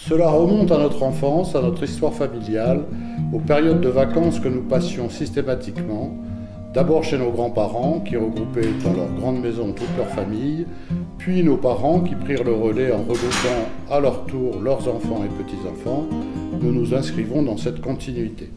Cela remonte à notre enfance, à notre histoire familiale, aux périodes de vacances que nous passions systématiquement, d'abord chez nos grands-parents qui regroupaient dans leur grande maison toute leur famille, puis nos parents qui prirent le relais en regroupant à leur tour leurs enfants et petits-enfants. Nous nous inscrivons dans cette continuité.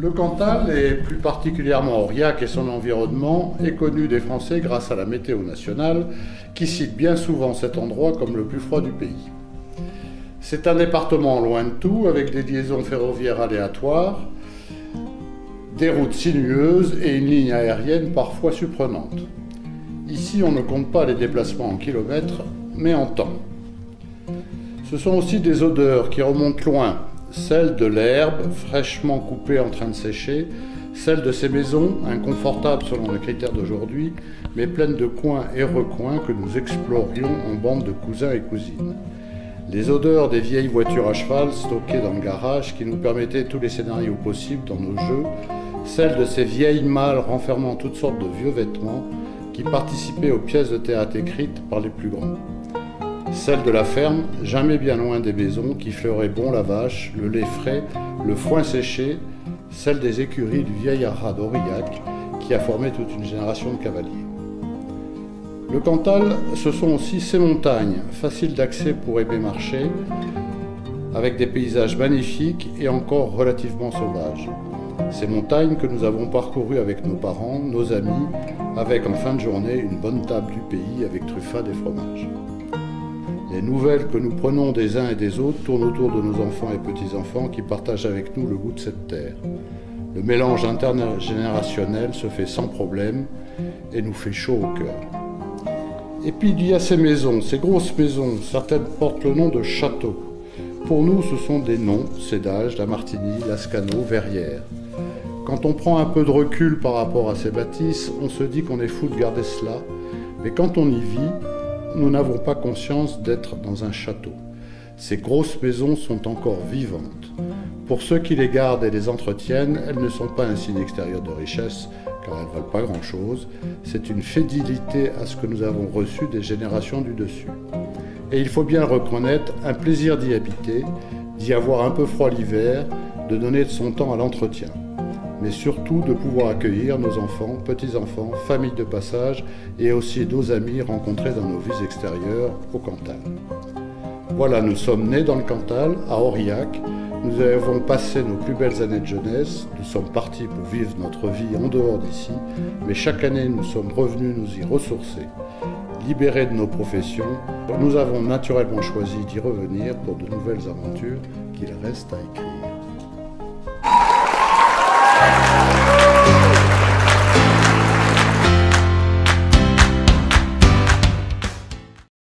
Le Cantal, et plus particulièrement Aurillac et son environnement, est connu des Français grâce à la météo nationale, qui cite bien souvent cet endroit comme le plus froid du pays. C'est un département loin de tout, avec des liaisons ferroviaires aléatoires, des routes sinueuses et une ligne aérienne parfois surprenante. Ici, on ne compte pas les déplacements en kilomètres, mais en temps. Ce sont aussi des odeurs qui remontent loin, celle de l'herbe fraîchement coupée en train de sécher, celle de ces maisons, inconfortables selon les critères d'aujourd'hui, mais pleines de coins et recoins que nous explorions en bande de cousins et cousines. Les odeurs des vieilles voitures à cheval stockées dans le garage qui nous permettaient tous les scénarios possibles dans nos jeux, celle de ces vieilles malles renfermant toutes sortes de vieux vêtements qui participaient aux pièces de théâtre écrites par les plus grands. Celle de la ferme, jamais bien loin des maisons, qui fleurait bon la vache, le lait frais, le foin séché, celle des écuries du vieil haras d'Aurillac, qui a formé toute une génération de cavaliers. Le Cantal, ce sont aussi ces montagnes, faciles d'accès pour aimer marcher, avec des paysages magnifiques et encore relativement sauvages. Ces montagnes que nous avons parcourues avec nos parents, nos amis, avec en fin de journée une bonne table du pays avec truffade et fromage. Les nouvelles que nous prenons des uns et des autres tournent autour de nos enfants et petits-enfants qui partagent avec nous le goût de cette terre. Le mélange intergénérationnel se fait sans problème et nous fait chaud au cœur. Et puis il y a ces maisons, ces grosses maisons, certaines portent le nom de châteaux. Pour nous, ce sont des noms, Cédage, Lamartine, Lascano, Verrières. Quand on prend un peu de recul par rapport à ces bâtisses, on se dit qu'on est fou de garder cela, mais quand on y vit, nous n'avons pas conscience d'être dans un château. Ces grosses maisons sont encore vivantes. Pour ceux qui les gardent et les entretiennent, elles ne sont pas un signe extérieur de richesse, car elles ne valent pas grand-chose. C'est une fidélité à ce que nous avons reçu des générations du dessus. Et il faut bien le reconnaître, un plaisir d'y habiter, d'y avoir un peu froid l'hiver, de donner de son temps à l'entretien. Mais surtout de pouvoir accueillir nos enfants, petits-enfants, familles de passage et aussi nos amis rencontrés dans nos vies extérieures au Cantal. Voilà, nous sommes nés dans le Cantal, à Aurillac. Nous avons passé nos plus belles années de jeunesse. Nous sommes partis pour vivre notre vie en dehors d'ici, mais chaque année nous sommes revenus nous y ressourcer. Libérés de nos professions, nous avons naturellement choisi d'y revenir pour de nouvelles aventures qu'il reste à écrire.